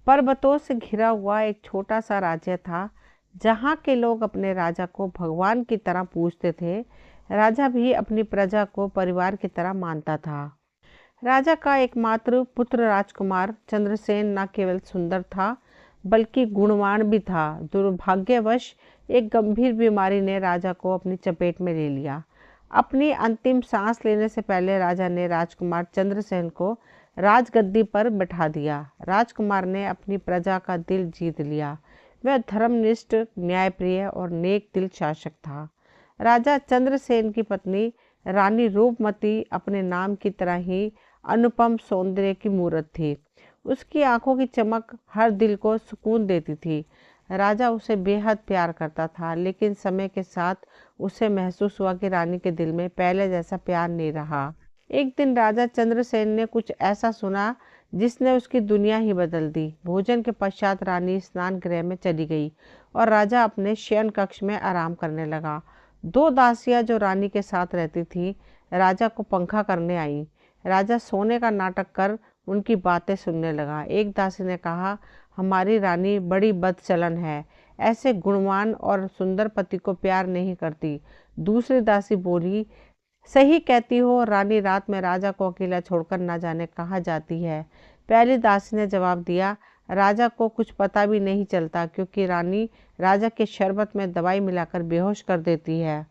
पर्वतों से घिरा हुआ एक छोटा सा राज्य था, जहाँ के लोग अपने राजा को भगवान की तरह पूजते थे। राजा भी अपनी प्रजा को परिवार की तरह मानता था। राजा का एकमात्र पुत्र राजकुमार चंद्रसेन न केवल सुंदर था, बल्कि गुणवान भी था। दुर्भाग्यवश एक गंभीर बीमारी ने राजा को अपनी चपेट में ले लिया। अपनी अंतिम सांस लेने से पहले राजा ने राजकुमार चंद्रसेन को राजगद्दी पर बैठा दिया। राजकुमार ने अपनी प्रजा का दिल जीत लिया। वह धर्मनिष्ठ, न्यायप्रिय और नेक दिल शासक था। राजा चंद्रसेन की पत्नी रानी रूपमती अपने नाम की तरह ही अनुपम सौंदर्य की मूर्त थी। उसकी आंखों की चमक हर दिल को सुकून देती थी। राजा उसे बेहद प्यार करता था, लेकिन समय के साथ उसे महसूस हुआ कि रानी के दिल में पहले जैसा प्यार नहीं रहा। एक दिन राजा चंद्रसेन ने कुछ ऐसा सुना जिसने उसकी दुनिया ही बदल दी। भोजन के पश्चात रानी स्नान गृह में चली गई और राजा अपने शयन कक्ष में आराम करने लगा। दो दासियां जो रानी के साथ रहती थीं, राजा को पंखा करने आईं। राजा सोने का नाटक कर उनकी बातें सुनने लगा। एक दासी ने कहा, हमारी रानी बड़ी बदचलन है, ऐसे गुणवान और सुंदर पति को प्यार नहीं करती। दूसरी दासी बोली, सही कहती हो, रानी रात में राजा को अकेला छोड़कर न जाने कहाँ जाती है। पहली दासी ने जवाब दिया, राजा को कुछ पता भी नहीं चलता, क्योंकि रानी राजा के शरबत में दवाई मिलाकर बेहोश कर देती है।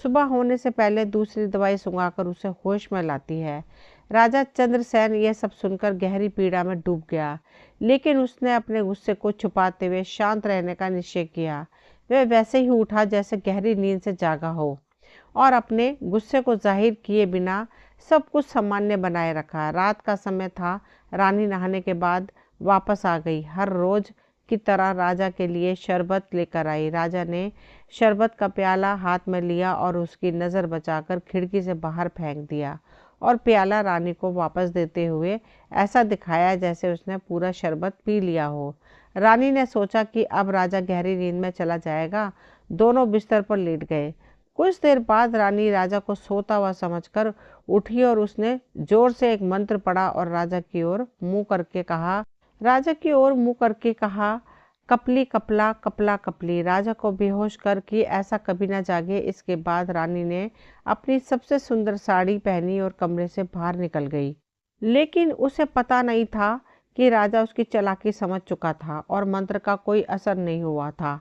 सुबह होने से पहले दूसरी दवाई सुंघाकर उसे होश में लाती है। राजा चंद्रसेन यह सब सुनकर गहरी पीड़ा में डूब गया, लेकिन उसने अपने गुस्से को छुपाते हुए शांत रहने का निश्चय किया। वह वैसे ही उठा जैसे गहरी नींद से जागा हो और अपने गुस्से को जाहिर किए बिना सब कुछ सामान्य बनाए रखा। रात का समय था। रानी नहाने के बाद वापस आ गई। हर रोज की तरह राजा के लिए शरबत लेकर आई। राजा ने शरबत का प्याला हाथ में लिया और उसकी नज़र बचाकर खिड़की से बाहर फेंक दिया और प्याला रानी को वापस देते हुए ऐसा दिखाया जैसे उसने पूरा शरबत पी लिया हो। रानी ने सोचा कि अब राजा गहरी नींद में चला जाएगा। दोनों बिस्तर पर लेट गए। कुछ देर बाद रानी राजा को सोता हुआ समझकर उठी और उसने जोर से एक मंत्र पढ़ा और राजा की ओर मुंह करके कहा, कपली कपला कपला कपली। राजा को बेहोश कर कि ऐसा कभी ना जागे। इसके बाद रानी ने अपनी सबसे सुंदर साड़ी पहनी और कमरे से बाहर निकल गई। लेकिन उसे पता नहीं था कि राजा उसकी चालाकी समझ चुका था और मंत्र का कोई असर नहीं हुआ था।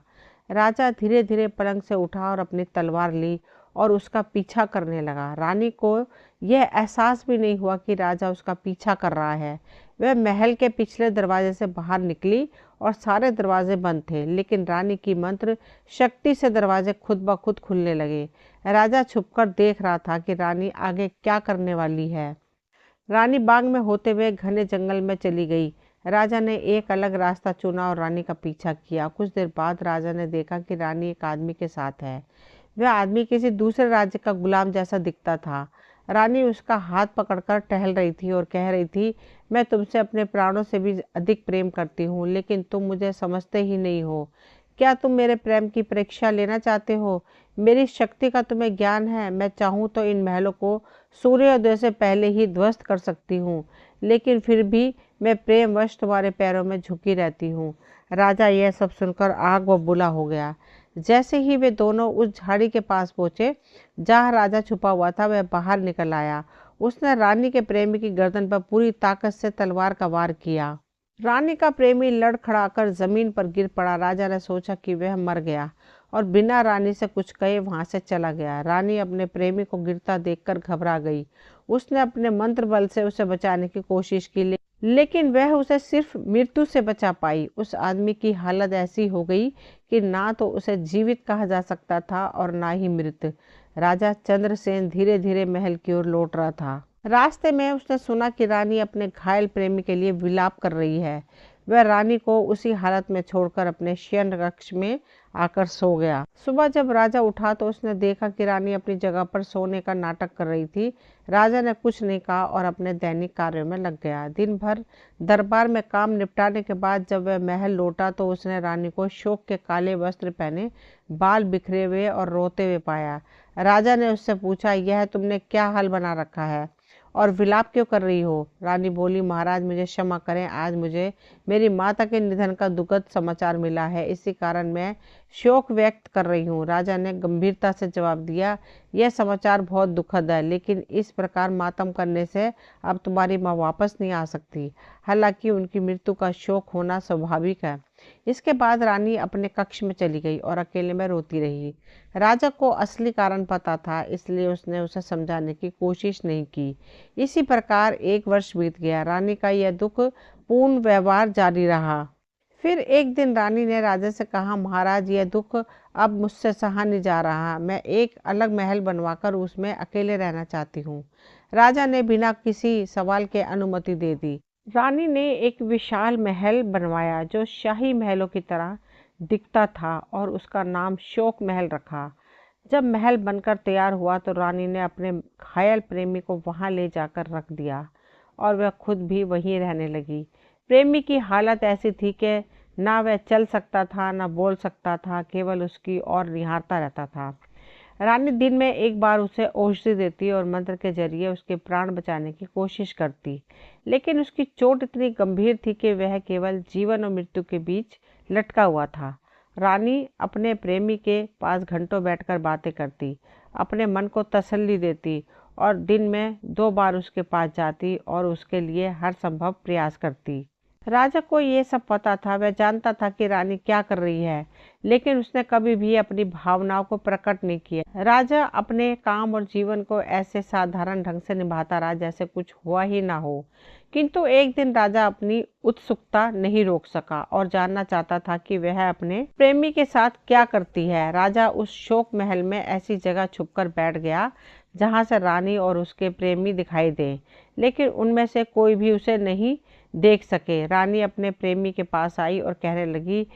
राजा धीरे धीरे पलंग से उठा और अपनी तलवार ली और उसका पीछा करने लगा। रानी को यह एहसास भी नहीं हुआ कि राजा उसका पीछा कर रहा है। वह महल के पिछले दरवाजे से बाहर निकली और सारे दरवाजे बंद थे, लेकिन रानी की मंत्र शक्ति से दरवाजे खुद ब खुद खुलने लगे। राजा छुपकर देख रहा था कि रानी आगे क्या करने वाली है। रानी बाग में होते हुए घने जंगल में चली गई। राजा ने एक अलग रास्ता चुना और रानी का पीछा किया। कुछ देर बाद राजा ने देखा कि रानी एक आदमी के साथ है। वह आदमी किसी दूसरे राज्य का गुलाम जैसा दिखता था। रानी उसका हाथ पकड़कर टहल रही थी और कह रही थी, मैं तुमसे अपने प्राणों से भी अधिक प्रेम करती हूँ, लेकिन तुम मुझे समझते ही नहीं हो। क्या तुम मेरे प्रेम की परीक्षा लेना चाहते हो? मेरी शक्ति का तुम्हें ज्ञान है। मैं चाहूँ तो इन महलों को सूर्योदय से पहले ही ध्वस्त कर सकती हूँ, लेकिन फिर भी मैं प्रेमवश तुम्हारे पैरों में झुकी रहती हूँ। राजा यह सब सुनकर आग व बुला हो गया। जैसे ही वे दोनों उस झाड़ी के पास पहुंचे जहाँ राजा छुपा हुआ था, वह बाहर निकल आया। उसने रानी के प्रेमी की गर्दन पर पूरी ताकत से तलवार का वार किया। रानी का प्रेमी लड़खड़ाकर जमीन पर गिर पड़ा। राजा ने सोचा कि वह मर गया और बिना रानी से कुछ कहे वहां से चला गया। रानी अपने प्रेमी को गिरता देखकर घबरा गई। उसने अपने मंत्र बल से उसे बचाने की कोशिश की, लेकिन वह उसे सिर्फ मृत्यु से बचा पाई। उस आदमी की हालत ऐसी हो गई कि ना तो उसे जीवित कहा जा सकता था और ना ही मृत। राजा चंद्रसेन धीरे धीरे महल की ओर लौट रहा था। रास्ते में उसने सुना कि रानी अपने घायल प्रेमी के लिए विलाप कर रही है। वह रानी को उसी हालत में छोड़कर अपने शयन कक्ष में आकर सो गया। सुबह जब राजा उठा तो उसने देखा कि रानी अपनी जगह पर सोने का नाटक कर रही थी। राजा ने कुछ नहीं कहा और अपने दैनिक कार्यों में लग गया। दिन भर दरबार में काम निपटाने के बाद जब वह महल लौटा तो उसने रानी को शोक के काले वस्त्र पहने, बाल बिखरे हुए और रोते हुए पाया। राजा ने उससे पूछा, यह तुमने क्या हाल बना रखा है? और विलाप क्यों कर रही हो? रानी बोली, महाराज मुझे क्षमा करें, आज मुझे मेरी माता के निधन का दुखद समाचार मिला है, इसी कारण मैं शोक व्यक्त कर रही हूँ। राजा ने गंभीरता से जवाब दिया, यह समाचार बहुत दुखद है, लेकिन इस प्रकार मातम करने से अब तुम्हारी माँ वापस नहीं आ सकती। हालांकि उनकी मृत्यु का शोक होना स्वाभाविक है। इसके बाद रानी अपने कक्ष में चली गई और अकेले में रोती रही। राजा को असली कारण पता था, इसलिए उसने उसे समझाने की कोशिश नहीं की। इसी प्रकार 1 वर्ष बीत गया। रानी का यह दुख पूर्ण व्यवहार जारी रहा। फिर एक दिन रानी ने राजा से कहा, महाराज यह दुख अब मुझसे सहा नहीं जा रहा, मैं एक अलग महल बनवाकर उसमें अकेले रहना चाहती हूँ। राजा ने बिना किसी सवाल के अनुमति दे दी। रानी ने एक विशाल महल बनवाया जो शाही महलों की तरह दिखता था और उसका नाम शोक महल रखा। जब महल बनकर तैयार हुआ तो रानी ने अपने घायल प्रेमी को वहां ले जाकर रख दिया और वह खुद भी वहीं रहने लगी। प्रेमी की हालत ऐसी थी कि ना वह चल सकता था, ना बोल सकता था, केवल उसकी ओर निहारता रहता था। रानी दिन में एक बार उसे औषधि देती और मंत्र के जरिए उसके प्राण बचाने की कोशिश करती, लेकिन उसकी चोट इतनी गंभीर थी कि वह केवल जीवन और मृत्यु के बीच लटका हुआ था। रानी अपने प्रेमी के पास घंटों बैठकर बातें करती, अपने मन को तसल्ली देती और दिन में 2 बार उसके पास जाती और उसके लिए हर संभव प्रयास करती। राजा को ये सब पता था, वह जानता था कि रानी क्या कर रही है, लेकिन उसने कभी भी अपनी भावनाओं को प्रकट नहीं किया। राजा अपने काम और जीवन को ऐसे साधारण ढंग से निभाता रहा जैसे कुछ हुआ ही ना हो। किंतु एक दिन राजा अपनी उत्सुकता नहीं रोक सका और जानना चाहता था कि वह अपने प्रेमी के साथ क्या करती है। राजा उस शोक महल में ऐसी जगह छुपकर बैठ गया जहां से रानी और उसके प्रेमी दिखाई दे, लेकिन उनमें से कोई भी उसे नहीं देख सके। रानी अपने प्रेमी के पास आई और कहने लगी,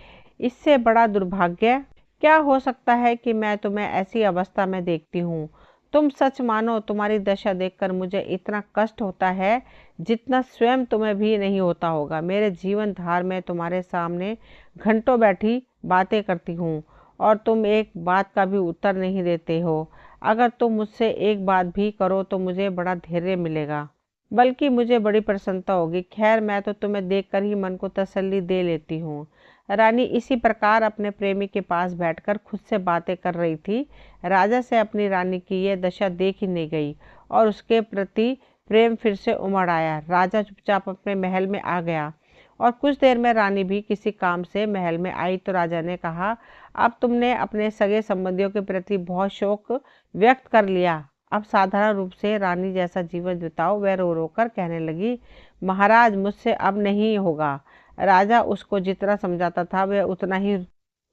इससे बड़ा दुर्भाग्य क्या हो सकता है कि मैं तुम्हें ऐसी अवस्था में देखती हूँ। तुम सच मानो, तुम्हारी दशा देखकर मुझे इतना कष्ट होता है जितना स्वयं तुम्हें भी नहीं होता होगा। मेरे जीवन धार में तुम्हारे सामने घंटों बैठी बातें करती हूँ और तुम एक बात का भी उत्तर नहीं देते हो। अगर तुम मुझसे एक बात भी करो तो मुझे बड़ा धैर्य मिलेगा, बल्कि मुझे बड़ी प्रसन्नता होगी। खैर, मैं तो तुम्हें देखकर ही मन को तसल्ली दे लेती हूँ। रानी इसी प्रकार अपने प्रेमी के पास बैठकर खुद से बातें कर रही थी। राजा से अपनी रानी की यह दशा देख ही नहीं गई और उसके प्रति प्रेम फिर से उमड़ आया। राजा चुपचाप अपने महल में आ गया और कुछ देर में रानी भी किसी काम से महल में आई तो राजा ने कहा, अब तुमने अपने सगे संबंधियों के प्रति बहुत शोक व्यक्त कर लिया, अब साधारण रूप से रानी जैसा जीवन बिताओ। वह रो रो कर कहने लगी, महाराज मुझसे अब नहीं होगा। राजा उसको जितना समझाता था वह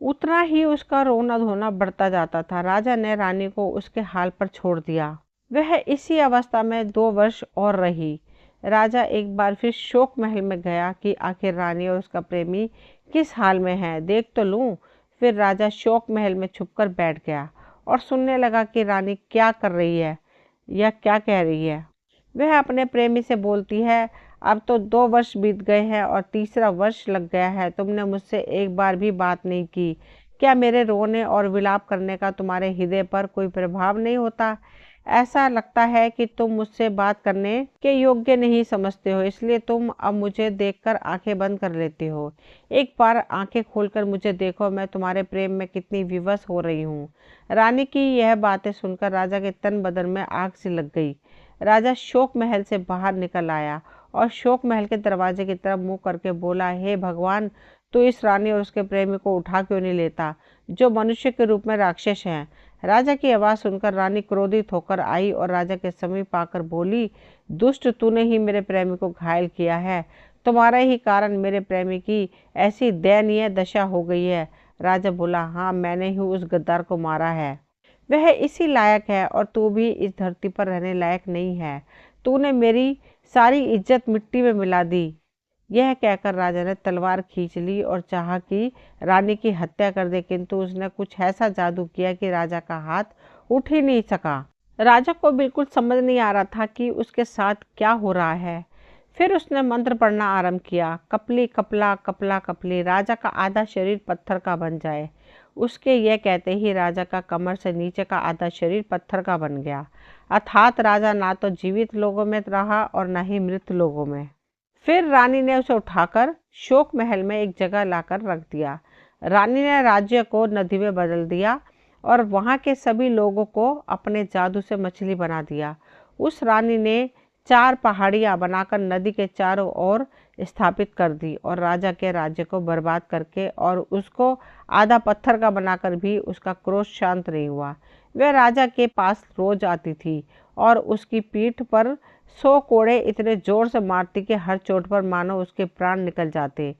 उतना ही उसका रोना धोना बढ़ता जाता था। राजा ने रानी को उसके हाल पर छोड़ दिया। वह इसी अवस्था में 2 वर्ष और रही। राजा एक बार फिर शोक महल में गया कि आखिर रानी और उसका प्रेमी किस हाल में है, देख तो लूं। फिर राजा शोक महल में छुपकर बैठ गया और सुनने लगा कि रानी क्या कर रही है या क्या कह रही है। वह अपने प्रेमी से बोलती है, अब तो 2 वर्ष बीत गए हैं और तीसरा वर्ष लग गया है, तुमने मुझसे एक बार भी बात नहीं की। क्या मेरे रोने और विलाप करने का तुम्हारे हृदय पर कोई प्रभाव नहीं होता? ऐसा लगता है कि तुम मुझसे बात करने के योग्य नहीं समझते हो, इसलिए तुम अब मुझे देखकर आंखें बंद कर लेते हो। एक बार आंखें खोलकर मुझे देखो, मैं तुम्हारे प्रेम में कितनी विवश हो रही हूँ। रानी की यह बातें सुनकर राजा के तन बदन में आग सी लग गई। राजा शोक महल से बाहर निकल आया और शोक महल के दरवाजे की तरफ मुंह करके बोला, हे भगवान, तू इस रानी और उसके प्रेमी को उठा क्यों नहीं लेता, जो मनुष्य के रूप में राक्षस हैं। राजा की आवाज़ सुनकर रानी क्रोधित होकर आई और राजा के समीप आकर बोली, दुष्ट, तूने ही मेरे प्रेमी को घायल किया है। तुम्हारे ही कारण मेरे प्रेमी की ऐसी दयनीय दशा हो गई है। राजा बोला, हाँ, मैंने ही उस गद्दार को मारा है। वह इसी लायक है और तू भी इस धरती पर रहने लायक नहीं है। तूने मेरी सारी इज्जत मिट्टी में मिला दी। यह कहकर राजा ने तलवार खींच ली और चाहा कि रानी की हत्या कर दे, किंतु उसने कुछ ऐसा जादू किया कि राजा का हाथ उठ ही नहीं सका। राजा को बिल्कुल समझ नहीं आ रहा था कि उसके साथ क्या हो रहा है। फिर उसने मंत्र पढ़ना आरंभ किया, कपली कपला कपला कपली, राजा का आधा शरीर पत्थर का बन जाए। उसके यह कहते ही राजा का कमर से नीचे का आधा शरीर पत्थर का बन गया। अर्थात राजा ना तो जीवित लोगों में रहा और न ही मृत लोगों में। फिर रानी ने उसे उठाकर शोक महल में एक जगह लाकर रख दिया। रानी ने राज्य को नदी में बदल दिया और वहाँ के सभी लोगों को अपने जादू से मछली बना दिया। उस रानी ने 4 पहाड़ियाँ बनाकर नदी के चारों ओर स्थापित कर दी और राजा के राज्य को बर्बाद करके और उसको आधा पत्थर का बनाकर भी उसका क्रोध शांत नहीं हुआ। वह राजा के पास रोज आती थी और उसकी पीठ पर 100 कोड़े इतने जोर से मारती कि हर चोट पर मानो उसके प्राण निकल जाते।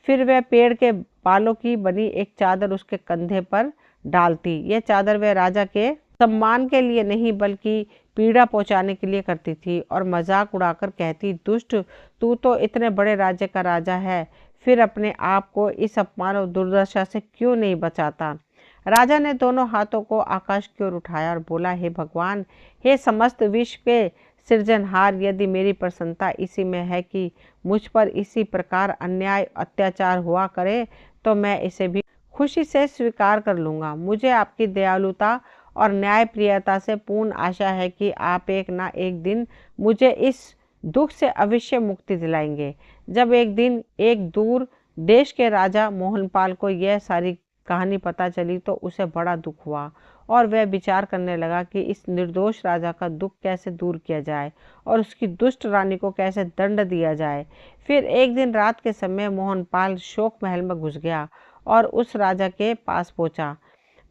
फिर वह पेड़ के बालों की बनी एक चादर उसके कंधे पर डालती। यह चादर वह राजा के सम्मान के लिए नहीं बल्कि पीड़ा पहुंचाने के लिए करती थी और मजाक उड़ाकर कहती, दुष्ट, तू तो इतने बड़े राज्य का राजा है, फिर अपने आप को इस अपमान और दुर्दशा से क्यों नहीं बचाता। राजा ने दोनों हाथों को आकाश की ओर उठाया और बोला, हे भगवान, हे समस्त विश्व के सृजनहार, यदि मेरी प्रसन्नता इसी में है कि मुझ पर इसी प्रकार अन्याय अत्याचार हुआ करे तो मैं इसे भी खुशी से स्वीकार कर लूँगा। मुझे आपकी दयालुता और न्यायप्रियता से पूर्ण आशा है कि आप एक ना एक दिन मुझे इस दुख से अवश्य मुक्ति दिलाएंगे। जब एक दिन एक दूर देश के राजा मोहनपाल को यह सारी कहानी पता चली तो उसे बड़ा दुख हुआ और वह विचार करने लगा कि इस निर्दोष राजा का दुख कैसे दूर किया जाए और उसकी दुष्ट रानी को कैसे दंड दिया जाए। फिर एक दिन रात के समय मोहनपाल शोक महल में घुस गया और उस राजा के पास पहुंचा।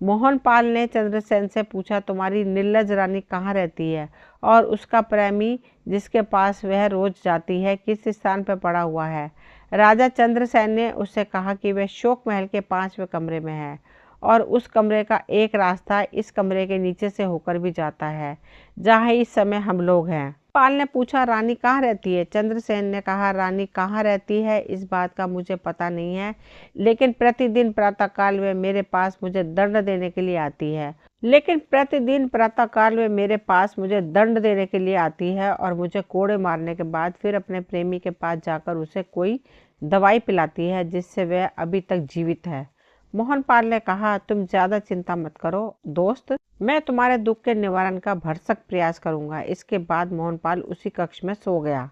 मोहनपाल ने चंद्रसेन से पूछा, तुम्हारी निर्लज रानी कहाँ रहती है और उसका प्रेमी जिसके पास वह रोज जाती है किस स्थान पर पड़ा हुआ है। राजा चंद्रसेन ने उससे कहा कि वह शोक महल के 5वें कमरे में है और उस कमरे का एक रास्ता इस कमरे के नीचे से होकर भी जाता है जहाँ इस समय हम लोग हैं। पाल ने पूछा, रानी कहाँ रहती है? चंद्रसेन ने कहा, रानी कहाँ रहती है इस बात का मुझे पता नहीं है, लेकिन प्रतिदिन प्रातःकाल वे मेरे पास मुझे दंड देने के लिए आती है और मुझे कोड़े मारने के बाद फिर अपने प्रेमी के पास जाकर उसे कोई दवाई पिलाती है जिससे वह अभी तक जीवित है। मोहनपाल ने कहा, तुम ज्यादा चिंता मत करो दोस्त, मैं तुम्हारे दुख के निवारण का भरसक प्रयास करूंगा। इसके बाद मोहनपाल उसी कक्ष में सो गया।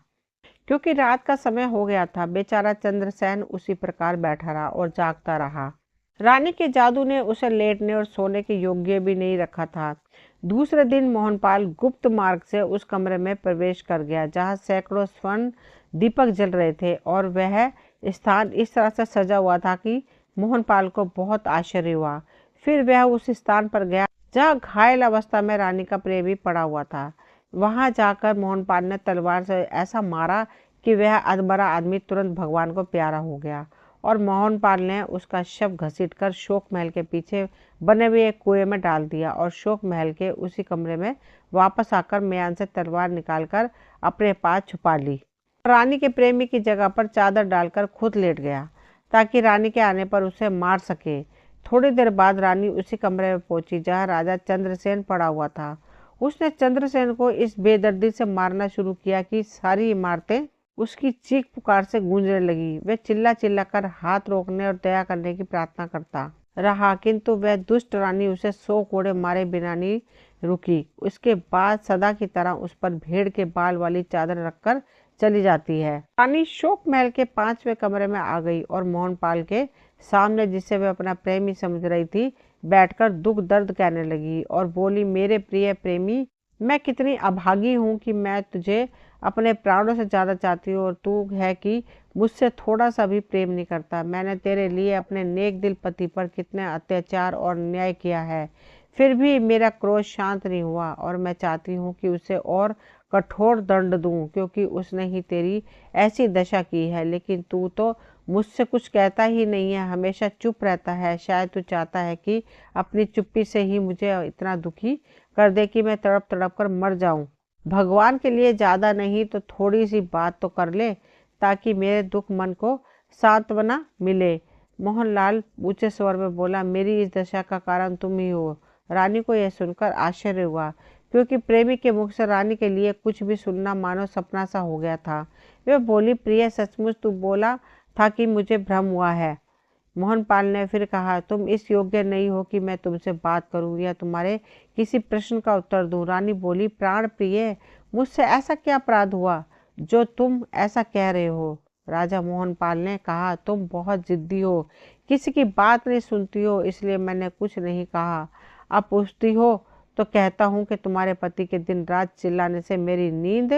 क्योंकि रात का समय हो गया था, बेचारा चंद्रसेन उसी प्रकार बैठा रहा और जागता रहा। रानी के जादू ने उसे लेटने और सोने के योग्य भी नहीं रखा था। दूसरे दिन मोहनपाल गुप्त मार्ग से उस कमरे में प्रवेश कर गया जहाँ सैकड़ों स्वर्ण दीपक जल रहे थे और वह स्थान इस तरह से सजा हुआ था कि मोहनपाल को बहुत आश्चर्य हुआ। फिर वह उस स्थान पर गया जहाँ घायल अवस्था में रानी का प्रेमी पड़ा हुआ था। वहां जाकर मोहनपाल ने तलवार से ऐसा मारा कि वह अधमरा आदमी तुरंत भगवान को प्यारा हो गया और मोहनपाल ने उसका शव घसीटकर शोक महल के पीछे बने हुए एक कुएं में डाल दिया और शोक महल के उसी कमरे में वापस आकर म्यान से तलवार निकालकर अपने पास छुपा ली। रानी के प्रेमी की जगह पर चादर डालकर खुद लेट गया ताकि रानी के आने पर उसे मार सके। थोड़ी देर बाद रानी उसी कमरे में पहुंची जहां राजा चंद्रसेन पड़ा हुआ था। उसने चंद्रसेन को इस बेदर्दी से मारना शुरू किया कि सारी इमारतें उसकी चीख पुकार से गूंजने लगी। वह चिल्ला चिल्ला कर हाथ रोकने और दया करने की प्रार्थना करता रहा, किंतु वह दुष्ट रानी उसे 100 कोड़े मारे बिना नहीं रुकी। उसके बाद सदा की तरह उस पर भेड़ के बाल वाली चादर रखकर चली जाती है। रानी शोक महल के 5वें कमरे में आ गई और मोहनपाल के सामने, जिसे वह अपना प्रेमी समझ रही थी, बैठकर दुख दर्द कहने लगी और बोली, मेरे प्रिय प्रेमी, मैं कितनी अभागी हूँ कि मैं तुझे अपने प्राणों से ज़्यादा चाहती हूँ और तू है कि मुझसे थोड़ा सा भी प्रेम नहीं करता। मैंने तेरे लिए अपने नेक दिल पति पर कितने अत्याचार और अन्याय किया है, फिर भी मेरा क्रोध शांत नहीं हुआ और मैं चाहती हूँ कि उसे और कठोर दंड दूँ क्योंकि उसने ही तेरी ऐसी दशा की है। लेकिन तू तो मुझसे कुछ कहता ही नहीं है, हमेशा चुप रहता है। शायद तू चाहता है कि अपनी चुप्पी से ही मुझे इतना दुखी कर दे कि मैं तड़प तड़प कर मर जाऊं। भगवान के लिए ज़्यादा नहीं तो थोड़ी सी बात तो कर ले ताकि मेरे दुख मन को सांत्वना मिले। मोहनलाल ऊंचे स्वर में बोला, मेरी इस दशा का कारण तुम ही हो। रानी को यह सुनकर आश्चर्य हुआ क्योंकि प्रेमी के मुख से रानी के लिए कुछ भी सुनना मानो सपना सा हो गया था। वह बोली, प्रिय, सचमुच तू बोला था कि मुझे भ्रम हुआ है। मोहनपाल ने फिर कहा, तुम इस योग्य नहीं हो कि मैं तुमसे बात करूं या तुम्हारे किसी प्रश्न का उत्तर दूं। रानी बोली, प्राण प्रिय, मुझसे ऐसा क्या अपराध हुआ जो तुम ऐसा कह रहे हो? राजा मोहनपाल ने कहा, तुम बहुत जिद्दी हो, किसी की बात नहीं सुनती हो, इसलिए मैंने कुछ नहीं कहा। अब पूछती हो तो कहता हूँ कि तुम्हारे पति के दिन रात चिल्लाने से मेरी नींद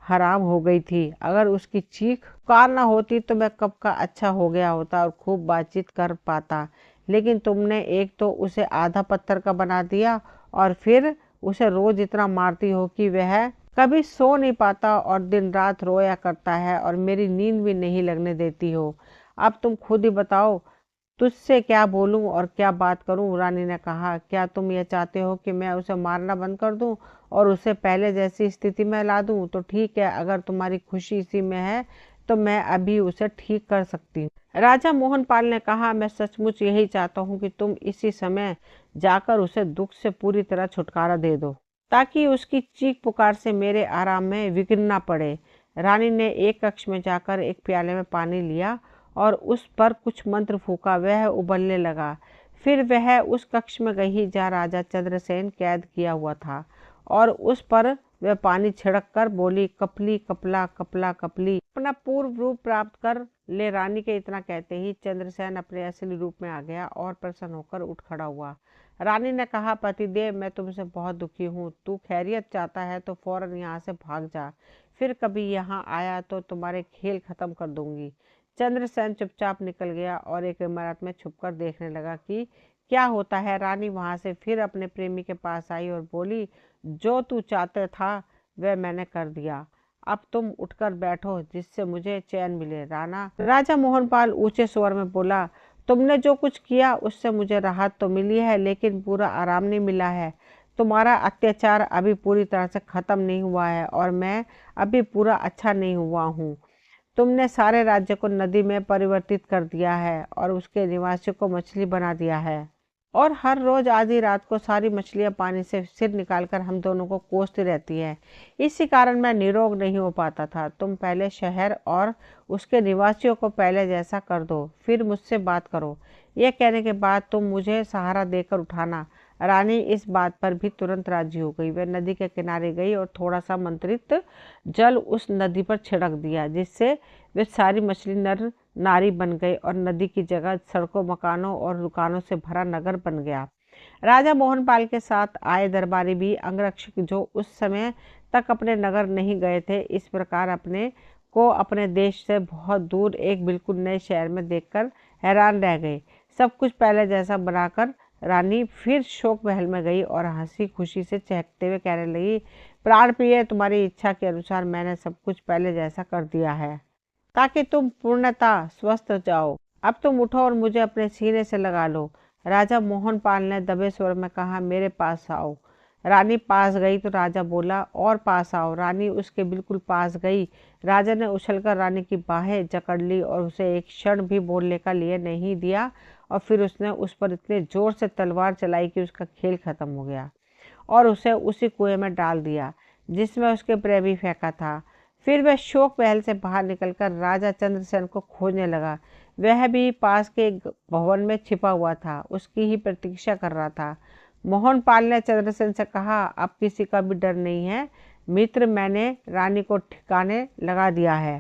हराम हो गई थी। अगर उसकी चीख पुकार ना होती तो मैं कब का अच्छा हो गया होता और खूब बातचीत कर पाता। लेकिन तुमने एक तो उसे आधा पत्थर का बना दिया और फिर उसे रोज इतना मारती हो कि वह कभी सो नहीं पाता और दिन रात रोया करता है और मेरी नींद भी नहीं लगने देती हो। अब तुम खुद ही बताओ, तुझसे क्या बोलूं और क्या बात करूं? रानी ने कहा, क्या तुम ये चाहते हो कि मैं उसे मारना बंद कर दूं और उसे पहले जैसी स्थिति में ला दूं? तो ठीक है, अगर तुम्हारी खुशी इसी में है तो मैं अभी उसे ठीक कर सकती हूँ। राजा मोहनपाल ने कहा, मैं सचमुच यही चाहता हूँ कि तुम इसी समय जाकर उसे दुख से पूरी तरह छुटकारा दे दो, ताकि उसकी चीख पुकार से मेरे आराम में विघ्न न पड़े। रानी ने एक कक्ष में जाकर एक प्याले में पानी लिया और उस पर कुछ मंत्र फूका। वह उबलने लगा। फिर वह उस कक्ष में गई जहाँ राजा चंद्रसेन कैद किया हुआ था और उस पर वह पानी छिड़क कर बोली, कपली कपला कपला कपली, अपना पूर्व रूप प्राप्त कर ले। रानी के इतना कहते ही चंद्रसेन अपने असली रूप में आ गया और प्रसन्न होकर उठ खड़ा हुआ। रानी ने कहा, पतिदेव, मैं तुमसे बहुत दुखी हूँ। तू खैरियत चाहता है तो फौरन यहाँ से भाग जा, फिर कभी यहाँ आया तो तुम्हारे खेल खत्म कर दूंगी। चंद्रसेन चुपचाप निकल गया और एक इमारत में छुपकर देखने लगा कि क्या होता है। रानी वहां से फिर अपने प्रेमी के पास आई और बोली, जो तू चाहते था वह मैंने कर दिया। अब तुम उठकर बैठो जिससे मुझे चैन मिले। राजा मोहनपाल ऊंचे स्वर में बोला, तुमने जो कुछ किया उससे मुझे राहत तो मिली है, लेकिन पूरा आराम नहीं मिला है। तुम्हारा अत्याचार अभी पूरी तरह से खत्म नहीं हुआ है और मैं अभी पूरा अच्छा नहीं हुआ हूँ। तुमने सारे राज्य को नदी में परिवर्तित कर दिया है और उसके निवासियों को मछली बना दिया है और हर रोज आधी रात को सारी मछलियां पानी से सिर निकालकर हम दोनों को कोसती रहती है। इसी कारण मैं निरोग नहीं हो पाता था। तुम पहले शहर और उसके निवासियों को पहले जैसा कर दो, फिर मुझसे बात करो। यह कहने के बाद तुम मुझे सहारा देकर उठाना। रानी इस बात पर भी तुरंत राजी हो गई। वह नदी के किनारे गई और थोड़ा सा मंत्रित जल उस नदी पर छिड़क दिया, जिससे वे सारी मछली नर नारी बन गई और नदी की जगह सड़कों, मकानों और दुकानों से भरा नगर बन गया। राजा मोहनपाल के साथ आए दरबारी भी अंगरक्षक, जो उस समय तक अपने नगर नहीं गए थे, इस प्रकार अपने को अपने देश से बहुत दूर एक बिल्कुल नए शहर में देखकर हैरान रह गए। सब कुछ पहले जैसा बनाकर रानी फिर शोक महल में गई और हंसी खुशी से चहकते हुए कहने लगी, प्राण प्रिय, तुम्हारी इच्छा के अनुसार मैंने सब कुछ पहले जैसा कर दिया है ताकि तुम पूर्णतः स्वस्थ हो जाओ। अब तुम उठो और मुझे अपने सीने से लगा लो। राजा मोहनपाल ने दबे स्वर में कहा, मेरे पास आओ। रानी पास गई तो राजा बोला, और पास आओ। रानी उसके बिल्कुल पास गई। राजा ने उछलकर रानी की बाहें जकड़ ली और उसे एक क्षण भी बोलने का लिए नहीं दिया और फिर उसने उस पर इतने जोर से तलवार चलाई कि उसका खेल खत्म हो गया और उसे उसी कुएं में डाल दिया जिसमें उसके प्रेमी फेंका था। फिर वह शोक महल से बाहर निकलकर राजा चंद्रसेन को खोजने लगा। वह भी पास के एक भवन में छिपा हुआ था, उसकी ही प्रतीक्षा कर रहा था। मोहनपाल ने चंद्रसेन से कहा, अब किसी का भी डर नहीं है मित्र, मैंने रानी को ठिकाने लगा दिया है।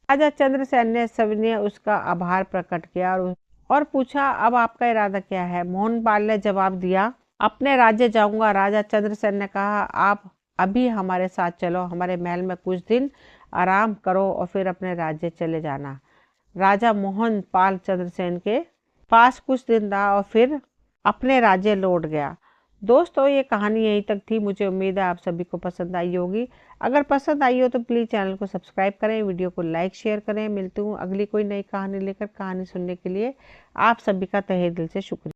राजा चंद्रसेन ने सविनय उसका आभार प्रकट किया और पूछा, अब आपका इरादा क्या है? मोहनपाल ने जवाब दिया, अपने राज्य जाऊंगा। राजा चंद्रसेन ने कहा, आप अभी हमारे साथ चलो, हमारे महल में कुछ दिन आराम करो और फिर अपने राज्य चले जाना। राजा मोहनपाल चंद्रसेन के पास कुछ दिन रहा और फिर अपने राज्य लौट गया। दोस्तों, ये कहानी यहीं तक थी। मुझे उम्मीद है आप सभी को पसंद आई होगी। अगर पसंद आई हो तो प्लीज़ चैनल को सब्सक्राइब करें, वीडियो को लाइक शेयर करें। मिलती हूँ अगली कोई नई कहानी लेकर। कहानी सुनने के लिए आप सभी का तहे दिल से शुक्रिया।